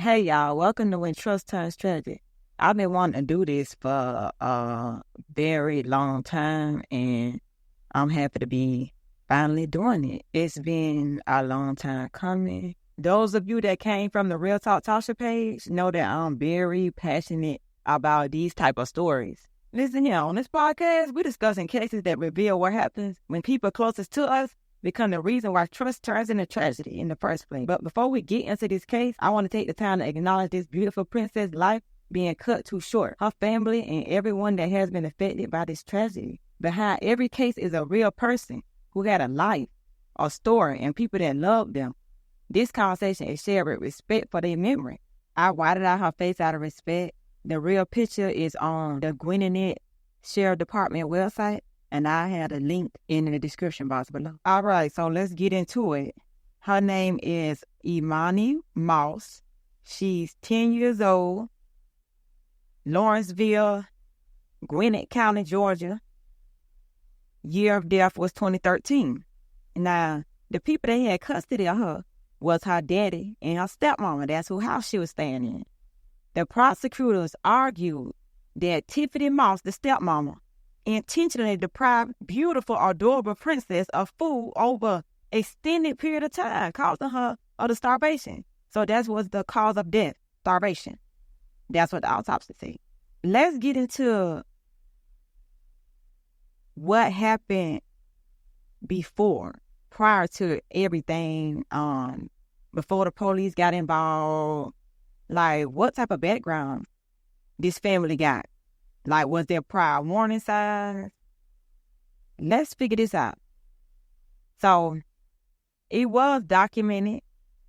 Hey y'all, welcome to When Trust Turns Tragic. I've been wanting to do this for a very long time, and I'm happy to be finally doing it. It's been a long time coming. Those of you that came from the Real Talk Tasha page know that I'm very passionate about these type of stories. Listen here, on this podcast, we're discussing cases that reveal what happens when people closest to us become the reason why trust turns into tragedy in the first place. But before we get into this case, I want to take the time to acknowledge this beautiful princess' life being cut too short. Her family and everyone that has been affected by this tragedy. Behind every case is a real person who had a life, a story, and people that loved them. This conversation is shared with respect for their memory. I whited out her face out of respect. The real picture is on the Gwinnett Sheriff Department website, and I had a link in the description box below. All right, so let's get into it. Her name is Emani Moss. She's 10 years old, Lawrenceville, Gwinnett County, Georgia. Year of death was 2013. Now, the people that had custody of her was her daddy and her stepmama. That's whose house she was staying in. The prosecutors argued that Tiffany Moss, the stepmama, intentionally deprived beautiful, adorable princess of food over extended period of time, causing her of the starvation. So that was the cause of death, starvation. That's what the autopsy said. Let's get into what happened prior to everything, before the police got involved. Like, what type of background this family got? Like, was there prior warning signs? Let's figure this out. So, it was documented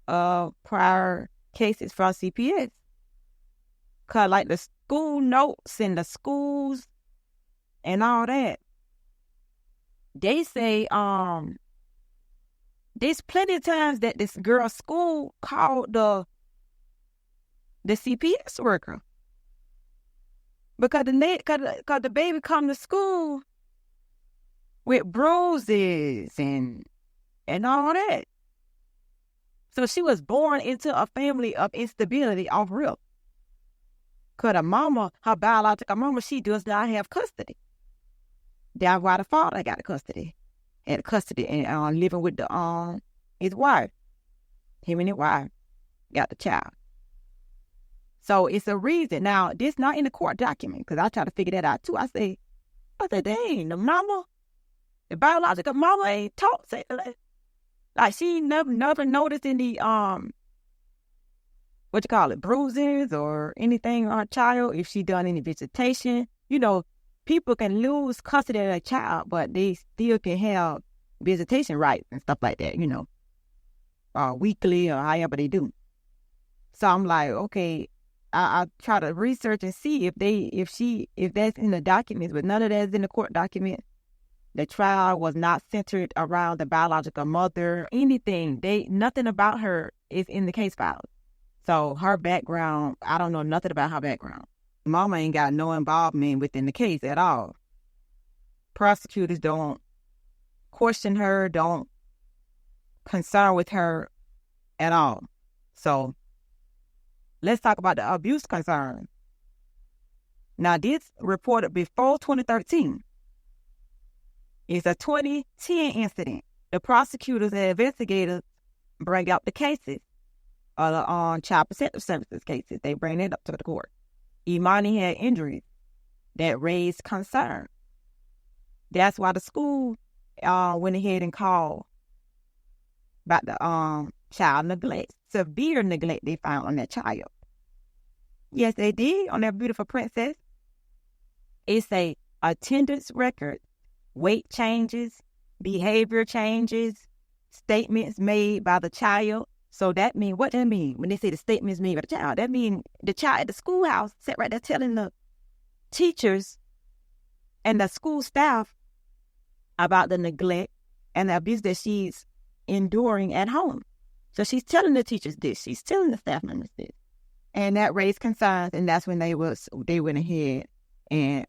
prior cases from CPS. Because, like, the school notes and the schools and all that, they say, there's plenty of times that this girl's school called the CPS worker. Because the baby come to school with bruises and all that. So she was born into a family of instability off rip. Because her biological mama, she does not have custody. That's why the father got custody. Had custody and living with his wife. Him and his wife got the child. So it's a reason. Now, this not in the court document, because I try to figure that out too. I say, dang, the biological mama ain't taught. Like she never noticed any, bruises or anything on her child, if she done any visitation. You know, people can lose custody of their child, but they still can have visitation rights and stuff like that, weekly or however they do. So I'm like, okay, I try to research and see if that's in the documents, but none of that's in the court document. The trial was not centered around the biological mother, anything. Nothing about her is in the case file. So her background, I don't know nothing about her background. Mama ain't got no involvement within the case at all. Prosecutors don't question her, don't concern with her at all. So let's talk about the abuse concern. Now, this reported before 2013. It's a 2010 incident. The prosecutors and investigators bring up the cases on child protective services cases. They bring it up to the court. Emani had injuries that raised concern. That's why the school went ahead and called about the child neglect, severe neglect they found on that child. Yes, they did on that beautiful princess. It's a attendance record, weight changes, behavior changes, statements made by the child. So that mean, what that mean when they say the statements made by the child? That mean the child at the schoolhouse sat right there telling the teachers and the school staff about the neglect and the abuse that she's enduring at home. So she's telling the teachers this, she's telling the staff members this. And that raised concerns, and that's when they went ahead and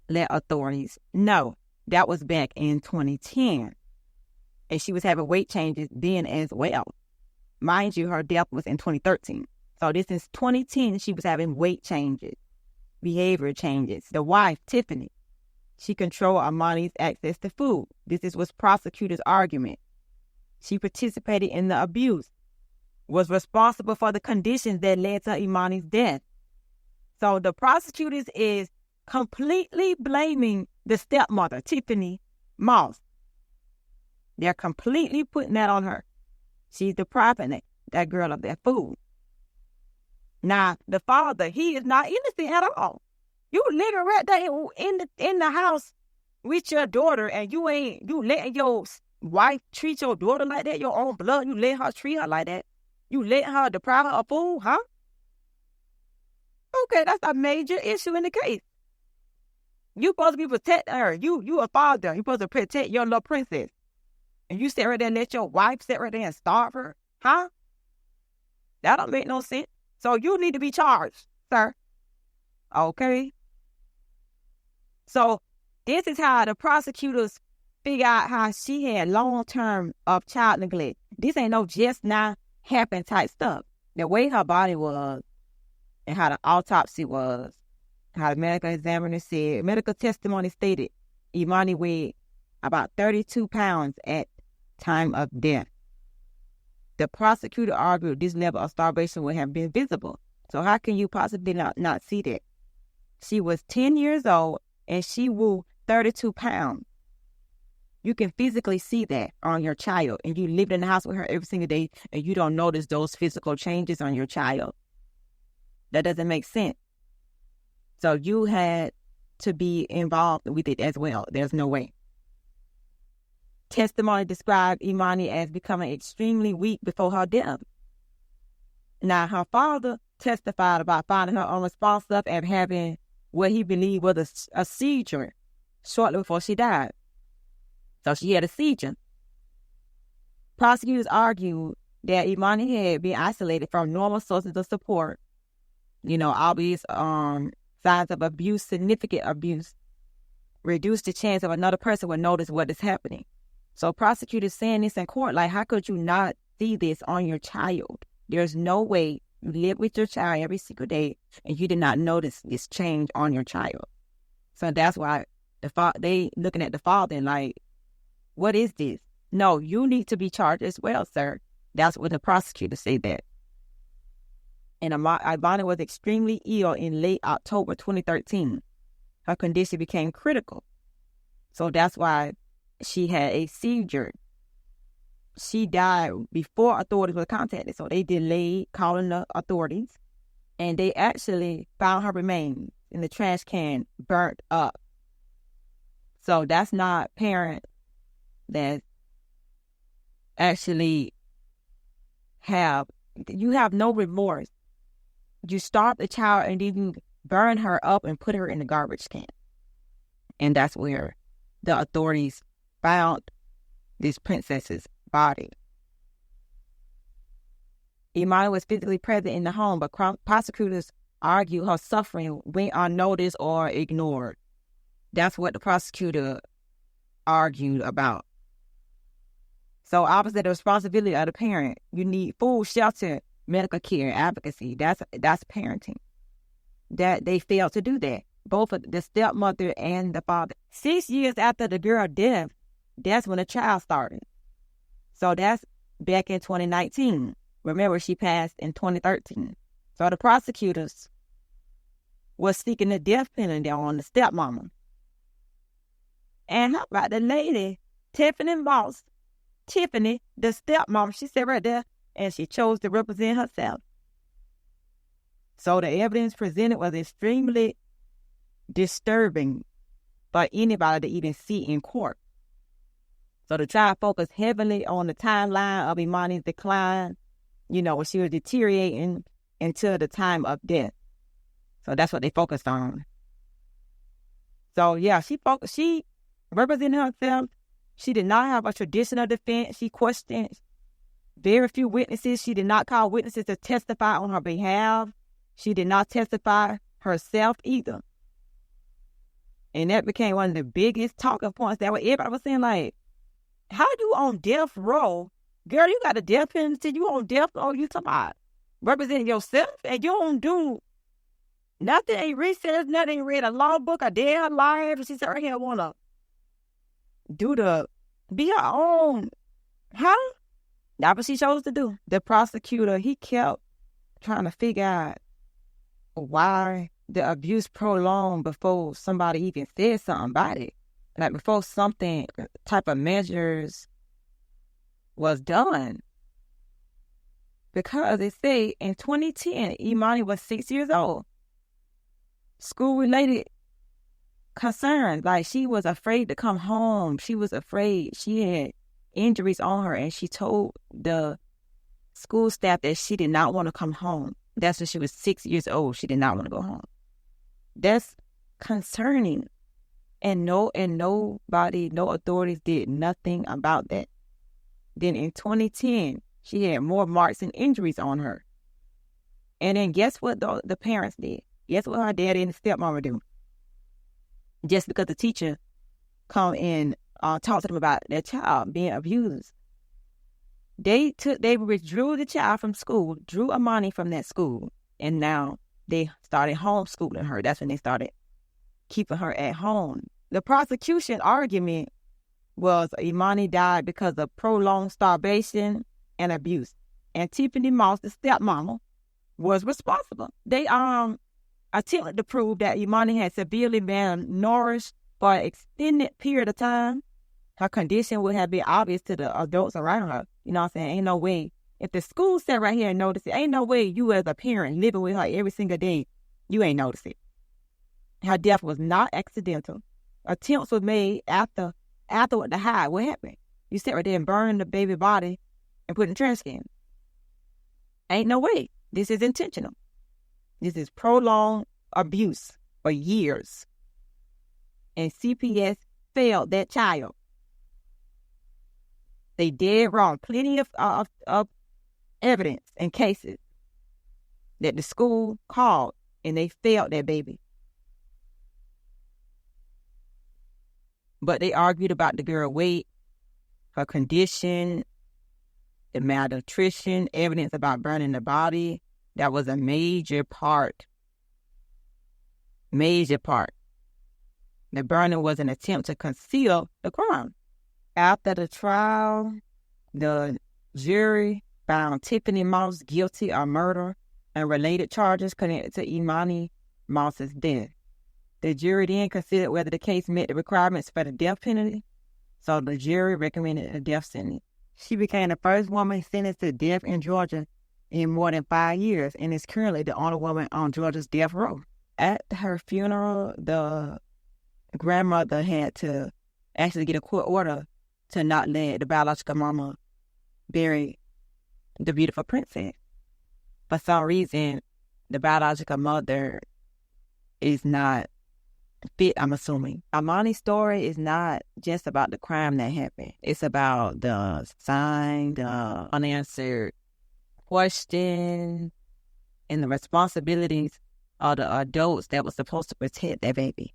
let authorities know. That was back in 2010. And she was having weight changes then as well. Mind you, her death was in 2013. So this is 2010, she was having weight changes, behavior changes. The wife, Tiffany, she controlled Emani's access to food. This was prosecutor's argument. She participated in the abuse, was responsible for the conditions that led to Emani's death. So the prosecutors is completely blaming the stepmother, Tiffany Moss. They're completely putting that on her. She's depriving that girl of that food. Now, the father, he is not innocent at all. You living right there in the house with your daughter, and you letting your wife treat your daughter like that, your own blood, you let her treat her like that. You let her deprive her of food, huh? Okay, that's a major issue in the case. You supposed to be protecting her. You a father. You supposed to protect your little princess. And you sit right there and let your wife sit right there and starve her, huh? That don't make no sense. So you need to be charged, sir. Okay? So this is how the prosecutors figure out how she had long-term of child neglect. This ain't no just now happen type stuff. The way her body was and how the autopsy was, how the medical examiner said, medical testimony stated Emani weighed about 32 pounds at time of death. The prosecutor argued this level of starvation would have been visible. So how can you possibly not see that? She was 10 years old and she weighed 32 pounds. You can physically see that on your child, and you lived in the house with her every single day and you don't notice those physical changes on your child. That doesn't make sense. So you had to be involved with it as well. There's no way. Testimony described Emani as becoming extremely weak before her death. Now, her father testified about finding her unresponsive and having what he believed was a seizure shortly before she died. So she had a seizure. Prosecutors argued that Emani had been isolated from normal sources of support. Obvious signs of abuse, significant abuse, reduced the chance of another person would notice what is happening. So prosecutors saying this in court, like, how could you not see this on your child? There's no way you live with your child every single day and you did not notice this change on your child. So that's why they looking at the father and like, what is this? No, you need to be charged as well, sir. That's what the prosecutor said that. And Emani was extremely ill in late October 2013. Her condition became critical. So that's why she had a seizure. She died before authorities were contacted. So they delayed calling the authorities. And they actually found her remains in the trash can, burnt up. So that's not parent that actually you have no remorse. You starve the child and then you burn her up and put her in the garbage can. And that's where the authorities found this princess's body. Emani was physically present in the home, but prosecutors argue her suffering went unnoticed or ignored. That's what the prosecutor argued about. So obviously the responsibility of the parent, you need food, shelter, medical care, advocacy. That's parenting. That they failed to do that. Both of the stepmother and the father. 6 years after the girl's death, that's when the child started. So that's back in 2019. Remember, she passed in 2013. So the prosecutors was seeking the death penalty on the stepmama. And how about the lady, Tiffany Moss? Tiffany, the stepmom, she sat right there and she chose to represent herself. So the evidence presented was extremely disturbing for anybody to even see in court. So the trial focused heavily on the timeline of Emani's decline, when she was deteriorating until the time of death. So that's what they focused on. So yeah, she represented herself. She did not have a traditional defense. She questioned very few witnesses. She did not call witnesses to testify on her behalf. She did not testify herself either. And that became one of the biggest talking points that everybody was saying, like, how you on death row Girl, you got a death penalty. You on death. Oh, you talking about representing yourself, and you don't do nothing. Ain't research, nothing. Ain't read a law book a day of her life. She said, "I wanna be her own." Huh? That's what she chose to do. The prosecutor, he kept trying to figure out why the abuse prolonged before somebody even said something about it. Like before something type of measures was done. Because they say in 2010, Emani was 6 years old. School-related concerns, like she was afraid to come home. She was afraid. She had injuries on her, and she told the school staff that she did not want to come home. That's when she was 6 years old. She did not want to go home. That's concerning. And nobody, no authorities did nothing about that. Then in 2010, she had more marks and injuries on her. And then guess what the parents did? Guess what her daddy and stepmama do? Just because the teacher come and talk to them about their child being abused, they withdrew the child from school, drew Emani from that school, and now they started homeschooling her. That's when they started keeping her at home. The prosecution argument was Emani died because of prolonged starvation and abuse, and Tiffany Moss, the stepmama, was responsible. They attempted to prove that Emani had severely malnourished for an extended period of time. Her condition would have been obvious to the adults around her. You know what I'm saying? Ain't no way. If the school sat right here and noticed it, ain't no way you as a parent living with her every single day, you ain't noticed it. Her death was not accidental. Attempts were made after the hide. What happened? You sat right there and burned the baby body and put it in the trash can. Ain't no way. This is intentional. This is prolonged abuse for years. And CPS failed that child. They did wrong. Plenty of evidence and cases that the school called and they failed that baby. But they argued about the girl's weight, her condition, the malnutrition, evidence about burning the body. That was a major part. Major part. The burning was an attempt to conceal the crime. After the trial, the jury found Tiffany Moss guilty of murder and related charges connected to Emani Moss's death. The jury then considered whether the case met the requirements for the death penalty, so the jury recommended a death sentence. She became the first woman sentenced to death in Georgia in more than 5 years and is currently the only woman on Georgia's death row. At her funeral, the grandmother had to actually get a court order to not let the biological mama bury the beautiful princess. For some reason, the biological mother is not fit, I'm assuming. Emani's story is not just about the crime that happened. It's about the sign, the unanswered questions, and the responsibilities of the adults that were supposed to protect that baby.